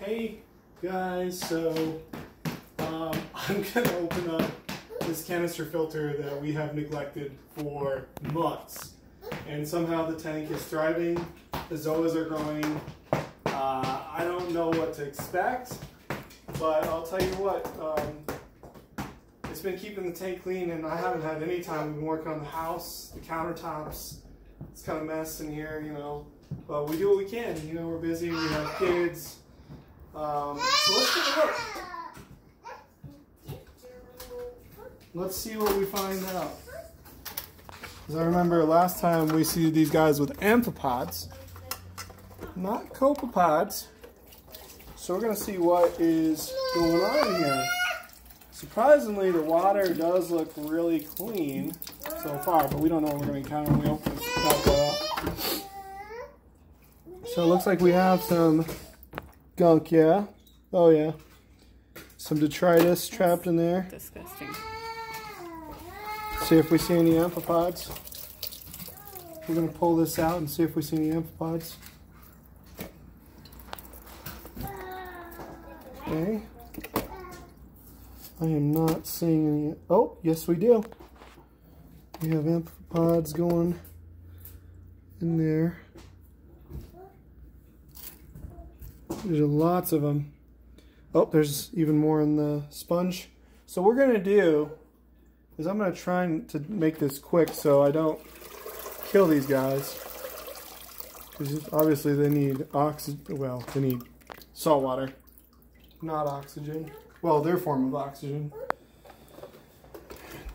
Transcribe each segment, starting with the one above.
Hey guys, so I'm gonna open up this canister filter that we have neglected for months, and somehow the tank is thriving, the zoas are growing. I don't know what to expect, but I'll tell you what, it's been keeping the tank clean, and I haven't had any time. We've been working on the house, the countertops. It's kind of a mess in here, you know, but we do what we can. You know, we're busy, we have kids. So let's take a look. Let's see what we find out. Because I remember last time we see these guys with amphipods, not copepods. So we're going to see what is going on here. Surprisingly, the water does look really clean so far, but we don't know what we're going to encounter when we open this up. So it looks like we have some gunk, yeah? Oh, yeah. Some detritus trapped in there. Disgusting. See if we see any amphipods. We're going to pull this out and see if we see any amphipods. Okay. I am not seeing any. Oh, yes we do. We have amphipods going in there. There's lots of them. Oh, there's even more in the sponge. So what we're going to do is I'm going to try to make this quick so I don't kill these guys. Because obviously they need oxygen. Well, they need salt water, not oxygen. Well, their form of oxygen.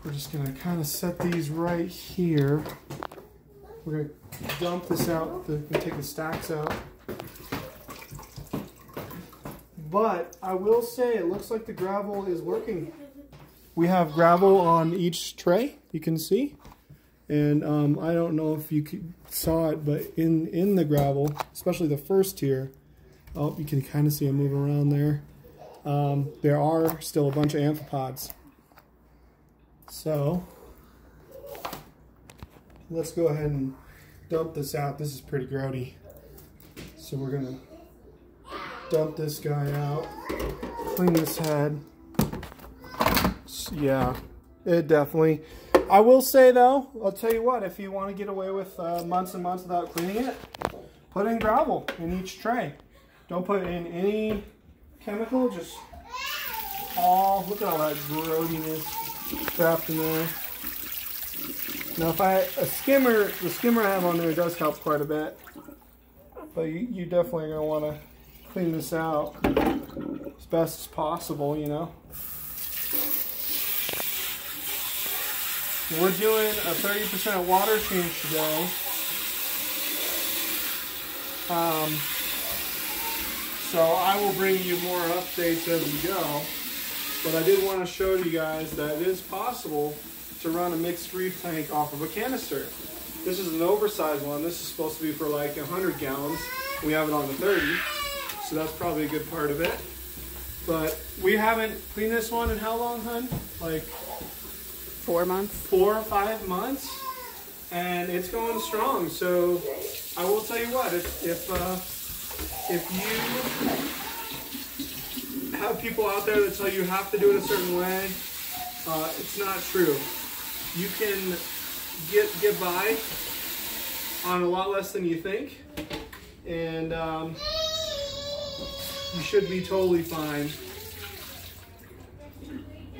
We're just going to kind of set these right here. We're going to dump this out. We're going to take the stacks out. But I will say it looks like the gravel is working. We have gravel on each tray, you can see. And I don't know if you saw it, but in the gravel, especially the first tier, oh, you can kind of see it moving around there. There are still a bunch of amphipods. So let's go ahead and dump this out. This is pretty grody. So we're going to dump this guy out, clean this head. Yeah, it definitely. I will say though, I'll tell you what, if you want to get away with months and months without cleaning it, put in gravel in each tray. Don't put in any chemical, just look at all that grodiness trapped in there. Now the skimmer I have on there does help quite a bit, but you definitely are going to want to clean this out as best as possible, you know. We're doing a 30% water change today. So I will bring you more updates as we go. But I did want to show you guys that it is possible to run a mixed reef tank off of a canister. This is an oversized one. This is supposed to be for like 100 gallons. We have it on the 30. So that's probably a good part of it. But we haven't cleaned this one in how long, hun? Like 4 months. 4 or 5 months. And it's going strong. So I will tell you what, if you have people out there that tell you have to do it a certain way, it's not true. You can get by on a lot less than you think. And you should be totally fine.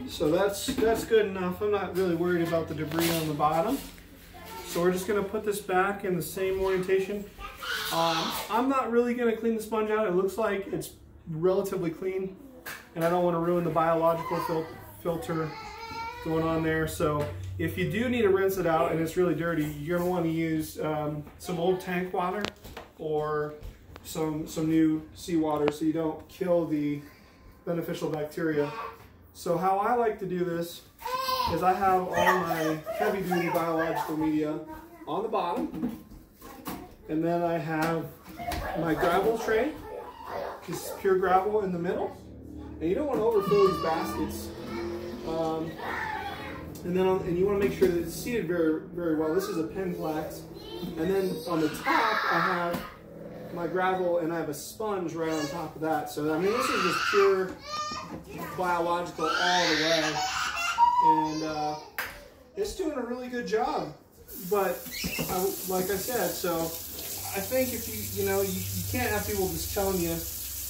So that's good enough. I'm not really worried about the debris on the bottom. So we're just going to put this back in the same orientation. I'm not really going to clean the sponge out. It looks like it's relatively clean, and I don't want to ruin the biological filter going on there. So if you do need to rinse it out and it's really dirty, you're going to want to use some old tank water or some new seawater so you don't kill the beneficial bacteria. So how I like to do this is I have all my heavy duty biological media on the bottom, and then I have my gravel tray, just pure gravel in the middle, and you don't want to overfill these baskets. And you want to make sure that it's seated very, very well. This is a Penn Plax, and then on the top I have my gravel, and I have a sponge right on top of that. So I mean, this is just pure biological all the way, and it's doing a really good job. But like I said, so I think if you can't have people just telling you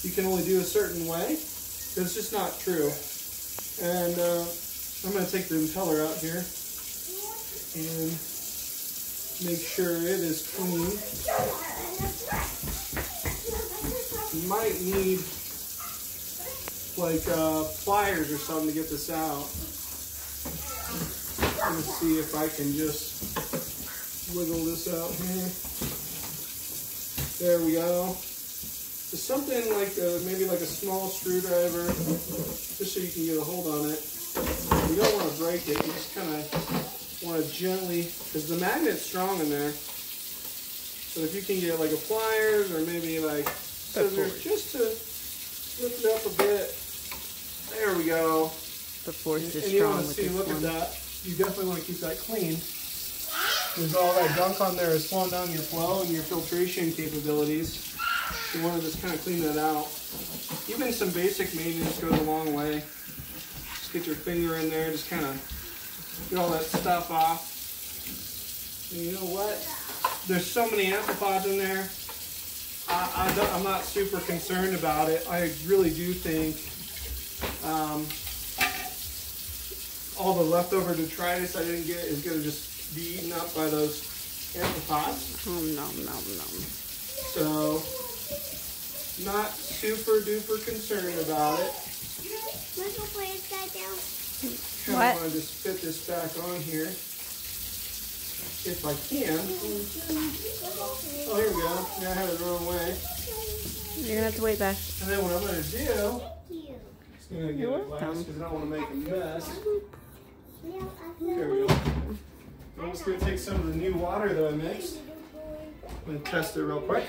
you can only do a certain way. It's just not true. And I'm going to take the impeller out here and make sure it is clean. You might need like pliers or something to get this out. I'm going to see if I can just wiggle this out here. There we go. Just something like maybe like a small screwdriver, just so you can get a hold on it. You don't want to break it. You just kind of want to gently, because the magnet's strong in there. So if you can get like a pliers or maybe like scissors, just to lift it up a bit. There we go. The force is strong. And you want to with see, this look one. at that. You definitely want to keep that clean. Because all that gunk on there is slowing down your flow and your filtration capabilities. You want to just kind of clean that out. Even some basic maintenance goes a long way. Just get your finger in there, just kind of get all that stuff off. And you know what? There's so many amphipods in there. I'm not super concerned about it. I really do think all the leftover detritus I didn't get is going to just be eaten up by those amphipods. Nom. So, not super duper concerned about it. Kind of want to just fit this back on here, if I can. Oh, here we go. Yeah, I had it the wrong way. You're gonna have to wait back. And then what I'm going to do, just going to get a glass because I don't want to make a mess. There we go. I'm just going to take some of the new water that I mixed. I'm going to test it real quick.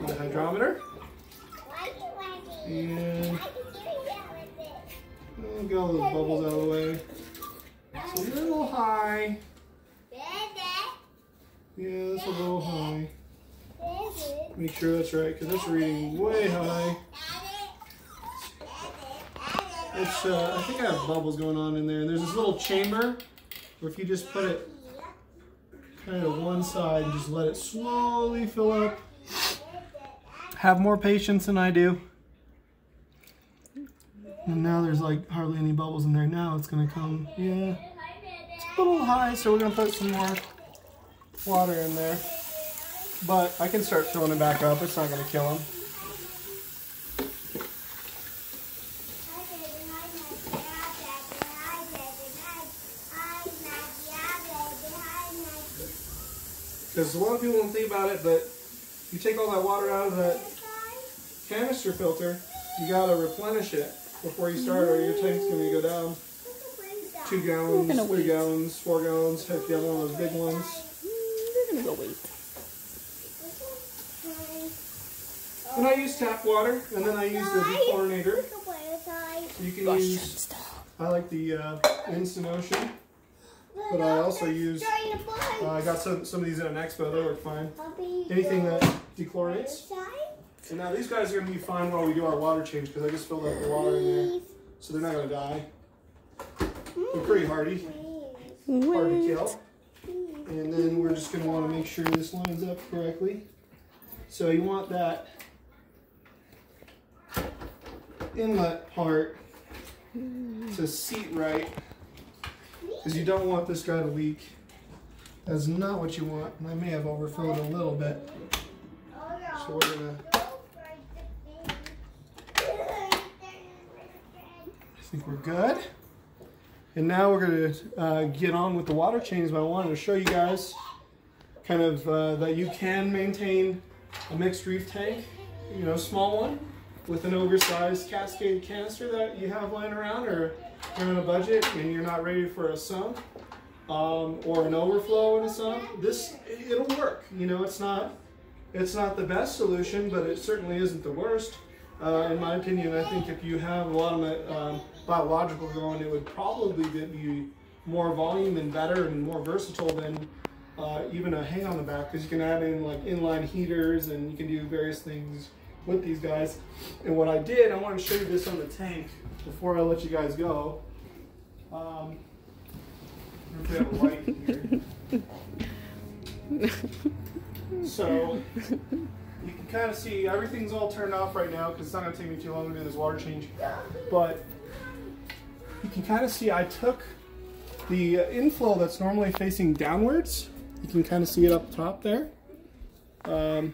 My hydrometer. And I'll get all those bubbles out of the way. It's a little high. Yeah, that's a little high. Make sure that's right, because that's reading way high. It's, I think I have bubbles going on in there. And there's this little chamber where if you just put it kind of one side and just let it slowly fill up. Have more patience than I do. And now there's like hardly any bubbles in there. Now it's gonna come, yeah. It's a little high, so we're gonna put some more water in there. But I can start filling it back up. It's not gonna kill them. Because a lot of people don't think about it, but you take all that water out of that canister filter, you gotta replenish it before you start, or your tank's gonna go down. 2 gallons, 3 gallons, 4 gallons. Heck, you have one of those big ones. We're gonna go wait. And I use tap water, and then I use the dechlorinator. You can use, I like the Instant Ocean, but I also use, I got some of these at an expo, they work fine. Anything that dechlorinates. And now these guys are going to be fine while we do our water change, because I just filled up the water in there, so they're not going to die. They're pretty hardy, hard to kill. And then we're just going to want to make sure this lines up correctly. So you want that inlet part to seat right, because you don't want this guy to leak. That's not what you want. And I may have overfilled a little bit. So we're going to, I think we're good. And now we're going to get on with the water change, but I wanted to show you guys kind of that you can maintain a mixed reef tank, you know, small one, with an oversized Cascade canister that you have lying around, or you're on a budget and you're not ready for a sump, or an overflow in a sump. It'll work. You know, it's not the best solution, but it certainly isn't the worst. In my opinion, I think if you have a lot of biological going, it would probably be more volume and better and more versatile than even a hang on the back, because you can add in like inline heaters and you can do various things with these guys. And what I did, I want to show you this on the tank before I let you guys go. We have a light here. So you can kind of see everything's all turned off right now because it's not going to take me too long to do this water change. But you can kind of see I took the inflow that's normally facing downwards. You can kind of see it up top there. There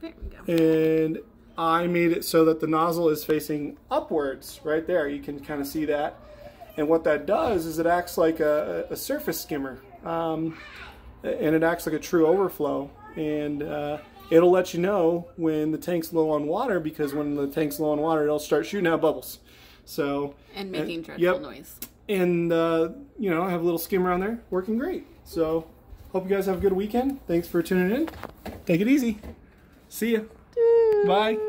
we go. And I made it so that the nozzle is facing upwards right there. You can kind of see that. And what that does is it acts like a surface skimmer. And it acts like a true overflow. And it'll let you know when the tank's low on water, because when the tank's low on water, it'll start shooting out bubbles. So And making dreadful noise. And, you know, I have a little skimmer on there working great. So hope you guys have a good weekend. Thanks for tuning in. Take it easy. See ya. Bye.